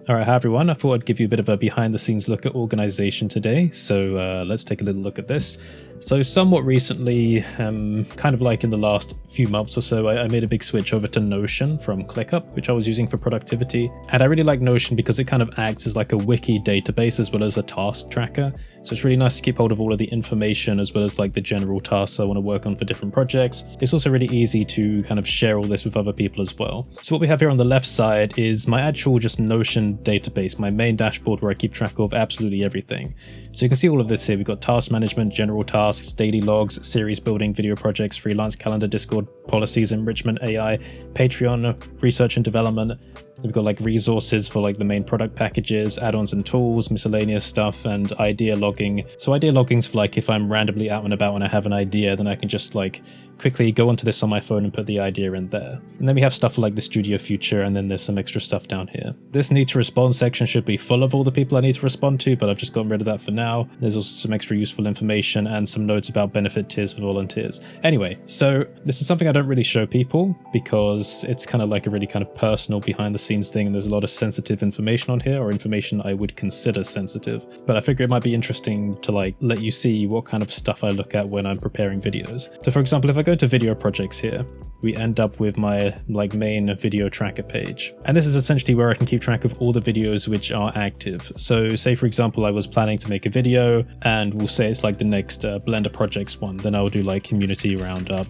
All right, hi everyone. I thought I'd give you a bit of a behind the scenes look at organization today. So let's take a little look at this. So somewhat recently, kind of like in the last few months or so, I made a big switch over to Notion from ClickUp, which I was using for productivity. And I really like Notion because it kind of acts as like a wiki database as well as a task tracker. So it's really nice to keep hold of all of the information as well as like the general tasks I want to work on for different projects. It's also really easy to kind of share all this with other people as well. So what we have here on the left side is my actual just Notion database, my main dashboard where I keep track of absolutely everything. So you can see all of this here. We've got task management, general tasks, daily logs, series building, video projects, freelance calendar, Discord, policies, enrichment, AI, Patreon, research and development. We've got like resources for like the main product packages, add-ons and tools, miscellaneous stuff, and idea logging. So idea logging's for like if I'm randomly out and about and I have an idea, then I can just like quickly go onto this on my phone and put the idea in there. And then we have stuff like the Studio Future, and then there's some extra stuff down here. This need to respond section should be full of all the people I need to respond to, but I've just gotten rid of that for now. There's also some extra useful information and some notes about benefit tiers for volunteers. Anyway, so this is something I don't really show people because it's kind of like a really kind of personal behind the scenes thing, and there's a lot of sensitive information on here, or information I would consider sensitive. But I figure it might be interesting to like let you see what kind of stuff I look at when I'm preparing videos. So for example, if I go to video projects here, we end up with my like main video tracker page. And this is essentially where I can keep track of all the videos which are active. So say for example, I was planning to make a video and we'll say it's like the next Blender projects one, then I'll do like community roundup.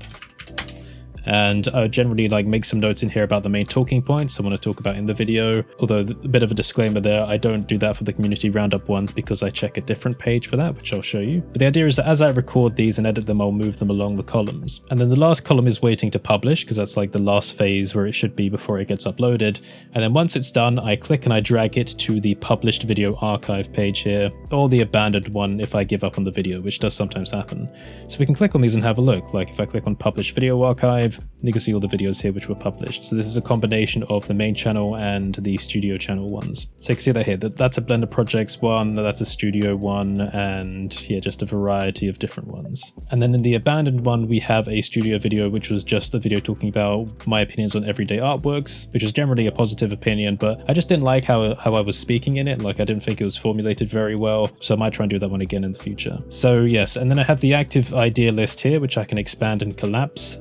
And I generally like make some notes in here about the main talking points I want to talk about in the video. Although a bit of a disclaimer there, I don't do that for the community roundup ones because I check a different page for that, which I'll show you. But the idea is that as I record these and edit them, I'll move them along the columns. And then the last column is waiting to publish, because that's like the last phase where it should be before it gets uploaded. And then once it's done, I click and I drag it to the published video archive page here, or the abandoned one if I give up on the video, which does sometimes happen. So we can click on these and have a look. Like if I click on published video archive, you can see all the videos here which were published. So this is a combination of the main channel and the studio channel ones. So you can see that here, that's a Blender Projects one, that's a studio one, and yeah, just a variety of different ones. And then in the abandoned one, we have a studio video, which was just a video talking about my opinions on everyday artworks, which is generally a positive opinion, but I just didn't like how I was speaking in it. Like I didn't think it was formulated very well. So I might try and do that one again in the future. So yes, and then I have the active idea list here, which I can expand and collapse.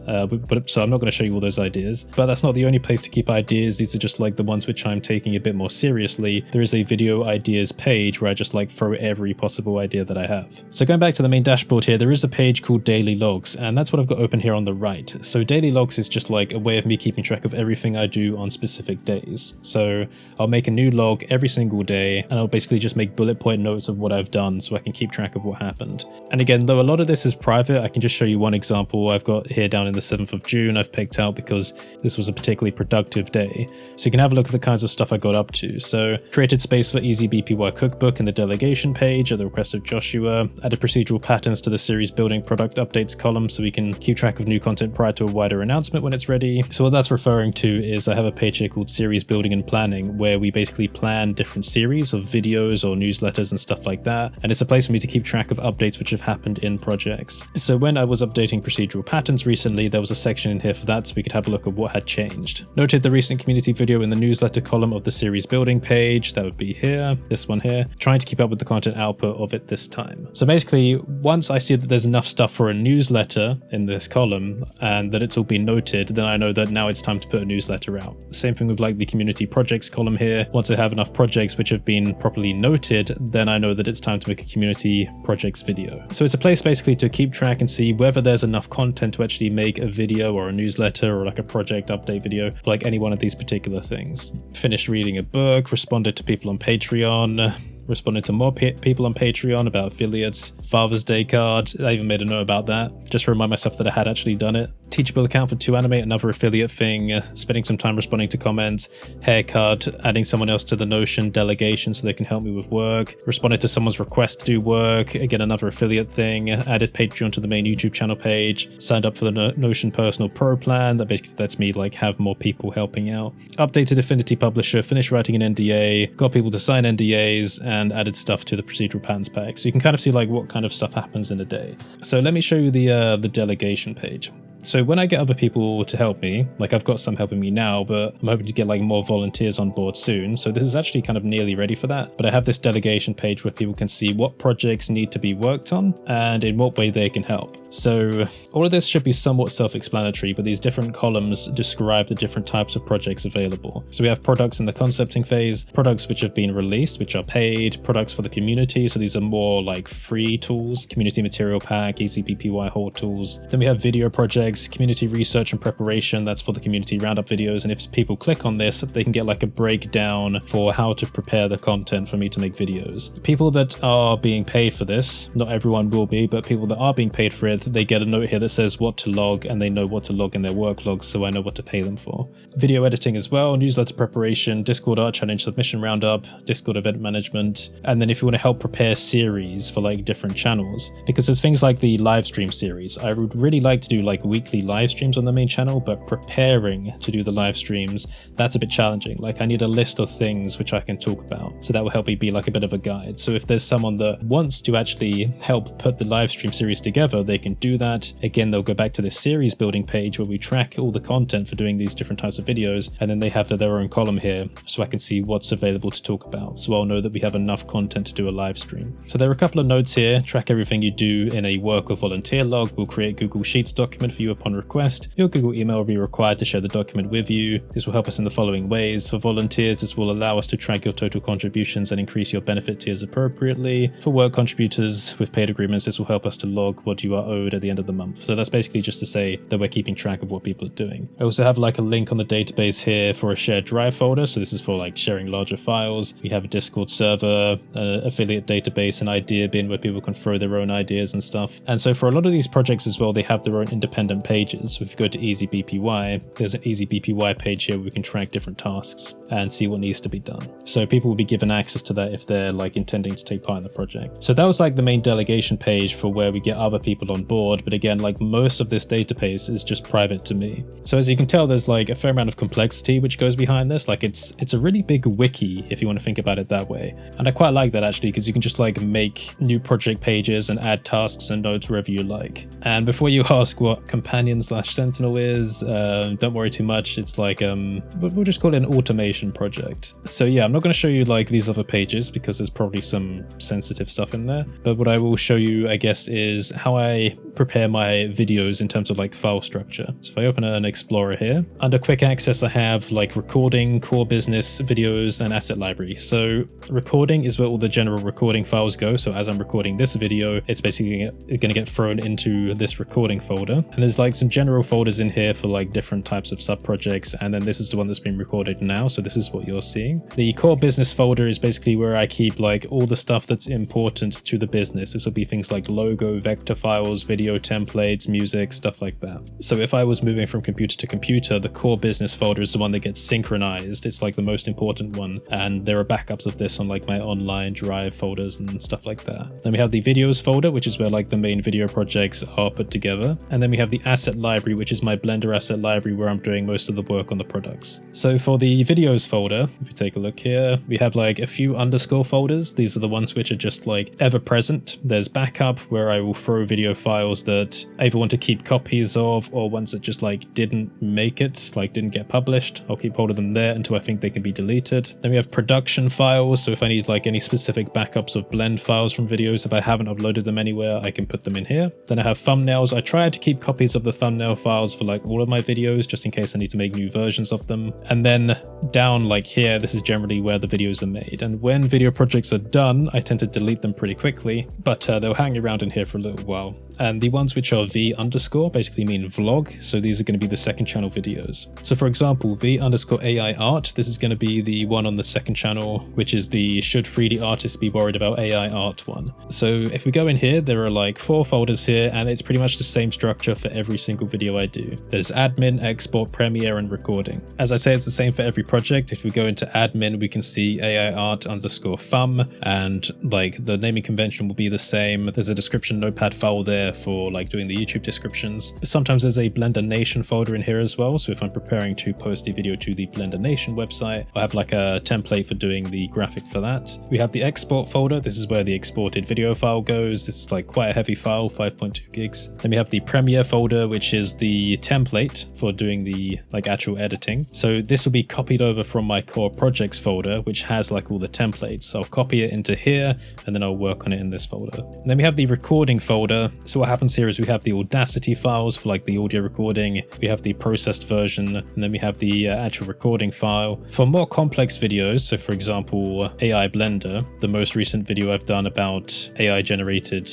So I'm not going to show you all those ideas, but that's not the only place to keep ideas. These are just like the ones which I'm taking a bit more seriously. There is a video ideas page where I just like throw every possible idea that I have. So going back to the main dashboard here, there is a page called daily logs, and that's what I've got open here on the right. So daily logs is just like a way of me keeping track of everything I do on specific days. So I'll make a new log every single day, and I'll basically just make bullet point notes of what I've done so I can keep track of what happened. And again, though a lot of this is private, I can just show you one example I've got here down in the 7th of June. I've picked out because this was a particularly productive day. So you can have a look at the kinds of stuff I got up to. So created space for Easy BPY cookbook in the delegation page at the request of Joshua, added procedural patterns to the series building product updates column so we can keep track of new content prior to a wider announcement when it's ready. So what that's referring to is I have a page here called series building and planning, where we basically plan different series of videos or newsletters and stuff like that. And it's a place for me to keep track of updates which have happened in projects. So when I was updating procedural patterns recently, there was a section in here for that so we could have a look at what had changed. Noted the recent community video in the newsletter column of the series building page. That would be here, this one here, trying to keep up with the content output of it this time. So basically, once I see that there's enough stuff for a newsletter in this column and that it's all been noted, then I know that now it's time to put a newsletter out. Same thing with like the community projects column here. Once I have enough projects which have been properly noted, then I know that it's time to make a community projects video. So it's a place basically to keep track and see whether there's enough content to actually make a video or a newsletter or like a project update video for like any one of these particular things. Finished reading a book, responded to people on Patreon, responded to more people on Patreon about affiliates, Father's Day card. I even made a note about that, just to remind myself that I had actually done it. Teachable account for 2Animate, another affiliate thing, spending some time responding to comments, haircut, adding someone else to the Notion delegation so they can help me with work, responded to someone's request to do work, again another affiliate thing, added Patreon to the main YouTube channel page, signed up for the Notion Personal Pro plan, that basically lets me like have more people helping out, updated Affinity Publisher, finished writing an NDA, got people to sign NDAs, and added stuff to the procedural patterns pack. So you can kind of see like what kind of stuff happens in a day. So let me show you the delegation page. So when I get other people to help me, like I've got some helping me now, but I'm hoping to get like more volunteers on board soon. So this is actually kind of nearly ready for that. But I have this delegation page where people can see what projects need to be worked on and in what way they can help. So all of this should be somewhat self-explanatory, but these different columns describe the different types of projects available. So we have products in the concepting phase, products which have been released, which are paid, products for the community. So these are more like free tools, community material pack, EasyBPY hold tools. Then we have video projects, community research and preparation. That's for the community roundup videos. And if people click on this, they can get like a breakdown for how to prepare the content for me to make videos. People that are being paid for this, not everyone will be, but people that are being paid for it, they get a note here that says what to log, and they know what to log in their work logs, so I know what to pay them for. Video editing as well, newsletter preparation, Discord art challenge submission roundup, Discord event management, and then if you want to help prepare series for like different channels, because there's things like the live stream series. I would really like to do like weekly live streams on the main channel, but preparing to do the live streams, that's a bit challenging. Like I need a list of things which I can talk about, so that will help me be like a bit of a guide. So if there's someone that wants to actually help put the live stream series together, they can do that. Again, they'll go back to this series building page where we track all the content for doing these different types of videos, and then they have their own column here so I can see what's available to talk about. So I'll know that we have enough content to do a live stream. So there are a couple of notes here. Track everything you do in a work or volunteer log. We'll create Google Sheets document for you upon request. Your Google email will be required to share the document with you. This will help us in the following ways. For volunteers, this will allow us to track your total contributions and increase your benefit tiers appropriately. For work contributors with paid agreements, this will help us to log what you are owed at the end of the month. So that's basically just to say that we're keeping track of what people are doing. I also have like a link on the database here for a shared drive folder. So this is for like sharing larger files. We have a Discord server, an affiliate database, an idea bin where people can throw their own ideas and stuff. And so for a lot of these projects as well, they have their own independent pages. So if you go to EasyBPY, there's an EasyBPY page here where we can track different tasks and see what needs to be done. So people will be given access to that if they're like intending to take part in the project. So that was like the main delegation page for where we get other people on board. But again, like most of this database is just private to me. So as you can tell, there's like a fair amount of complexity which goes behind this. Like it's a really big wiki if you want to think about it that way. And I quite like that actually, because you can just like make new project pages and add tasks and nodes wherever you like. And before you ask what Companion/Sentinel is, don't worry too much. It's like, we'll just call it an automation project. So yeah, I'm not going to show you like these other pages because there's probably some sensitive stuff in there. But what I will show you, I guess, is how I prepare my videos in terms of like file structure. So if I open an Explorer here, under quick access, I have like recording, core business, videos, and asset library. So recording is where all the general recording files go. So as I'm recording this video, it's basically going to get thrown into this recording folder. And there's like some general folders in here for like different types of sub projects. And then this is the one that's been recorded now. So this is what you're seeing. The core business folder is basically where I keep like all the stuff that's important to the business. This will be things like logo, vector files, video templates, music, stuff like that. So if I was moving from computer to computer, the core business folder is the one that gets synchronized. It's like the most important one. And there are backups of this on like my online drive folders and stuff like that. Then we have the videos folder, which is where like the main video projects are put together. And then we have the asset library, which is my Blender asset library where I'm doing most of the work on the products. So for the videos folder, if you take a look here, we have like a few underscore folders. These are the ones which are just like ever present. There's backup where I will throw video files that I either want to keep copies of or ones that just like didn't make it, like didn't get published. I'll keep hold of them there until I think they can be deleted. Then we have production files. So if I need like any specific backups of blend files from videos, if I haven't uploaded them anywhere, I can put them in here. Then I have thumbnails. I try to keep copies of the thumbnail files for like all of my videos, just in case I need to make new versions of them. And then down like here, this is generally where the videos are made. And when video projects are done, I tend to delete them pretty quickly, but they'll hang around in here for a little while. And the ones which are V underscore basically mean vlog. So these are going to be the second channel videos. So for example, V underscore AI art, this is going to be the one on the second channel, which is the should 3D artists be worried about AI art one. So if we go in here, there are like 4 folders here, and it's pretty much the same structure for every single video I do. There's admin, export, premiere, and recording. As I say, it's the same for every project. If we go into admin, we can see AI art underscore thumb, and like the naming convention will be the same. There's a description notepad file there for for like doing the YouTube descriptions. Sometimes there's a Blender Nation folder in here as well. So if I'm preparing to post a video to the Blender Nation website, I have like a template for doing the graphic for that. We have the export folder. This is where the exported video file goes. This is like quite a heavy file, 5.2 gigs. Then we have the Premiere folder, which is the template for doing the like actual editing. So this will be copied over from my core projects folder, which has like all the templates. So I'll copy it into here and then I'll work on it in this folder. And then we have the recording folder. So what happens here is we have the Audacity files for like the audio recording. We have the processed version, and then we have the actual recording file. For more complex videos, so for example, AI Blender, the most recent video I've done about AI generated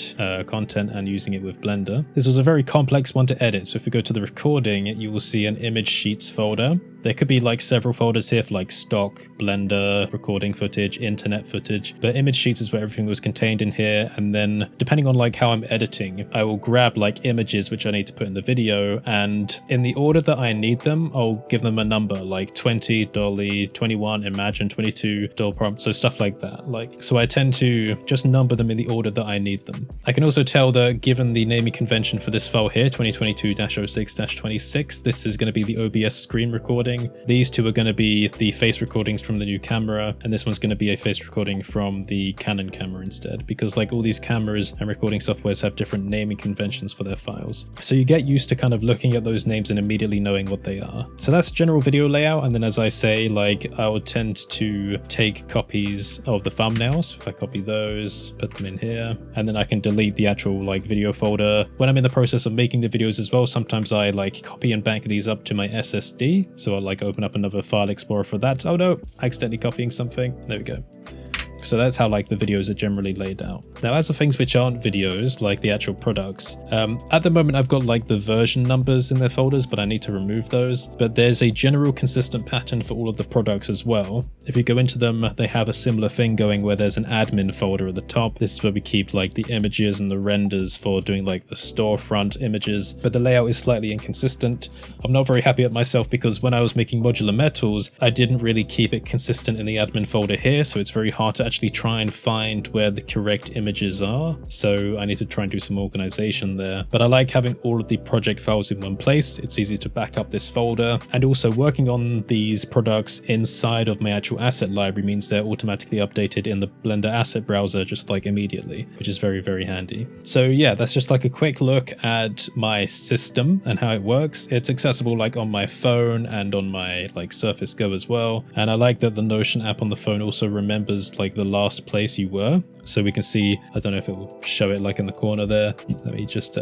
content and using it with Blender. This was a very complex one to edit. So if we go to the recording, you will see an image sheets folder. There could be like several folders here for like stock, Blender, recording footage, internet footage, but image sheets is where everything was contained in here. And then depending on like how I'm editing, I will grab like images which I need to put in the video, and in the order that I need them, I'll give them a number like 20, dolly, 21, imagine, 22, doll prompt, so stuff like that. Like, so I tend to just number them in the order that I need them. I can also tell that given the naming convention for this file here, 2022-06-26, this is going to be the OBS screen recording. These two are going to be the face recordings from the new camera, and this one's going to be a face recording from the Canon camera instead, because like all these cameras and recording softwares have different naming conventions for their files. So you get used to kind of looking at those names and immediately knowing what they are. So that's general video layout. And then as I say, like I would tend to take copies of the thumbnails. If I copy those, put them in here, and then I can delete the actual like video folder. When I'm in the process of making the videos as well, sometimes I like copy and bank these up to my SSD. So I'll like open up another file explorer for that. Oh no, accidentally copying something. There we go. So that's how like the videos are generally laid out. Now, as for things which aren't videos, like the actual products, at the moment I've got like the version numbers in their folders, but I need to remove those. But there's a general consistent pattern for all of the products as well. If you go into them, they have a similar thing going where there's an admin folder at the top. This is where we keep like the images and the renders for doing like the storefront images, but the layout is slightly inconsistent. I'm not very happy at myself because when I was making Modular Metals, I didn't really keep it consistent in the admin folder here, so it's very hard to actually try and find where the correct images are. So I need to try and do some organization there. But I like having all of the project files in one place. It's easy to back up this folder, and also working on these products inside of my actual asset library means they're automatically updated in the Blender asset browser just like immediately, which is very, very handy. So yeah, that's just like a quick look at my system and how it works. It's accessible like on my phone and on my like Surface Go as well. And I like that the Notion app on the phone also remembers like the last place you were, so we can see, I don't know if it will show it like in the corner there. Let me just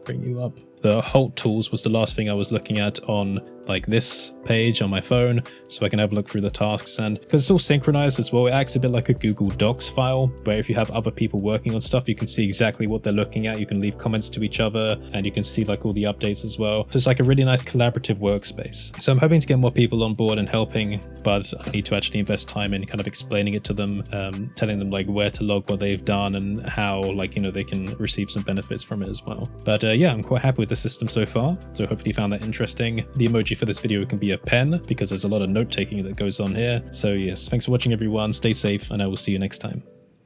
bring you up. The Halt tools was the last thing I was looking at on like this page on my phone, so I can have a look through the tasks. And because it's all synchronized as well, it acts a bit like a Google Docs file, where if you have other people working on stuff, you can see exactly what they're looking at. You can leave comments to each other, and you can see like all the updates as well. So it's like a really nice collaborative workspace. So I'm hoping to get more people on board and helping, but I need to actually invest time in kind of explaining it to them, telling them like where to log what they've done and how like, you know, they can receive some benefits from it as well. But yeah, I'm quite happy with the system so far, so hopefully you found that interesting. The emoji for this video can be a pen because there's a lot of note taking that goes on here. So yes, thanks for watching everyone, stay safe, and I will see you next time.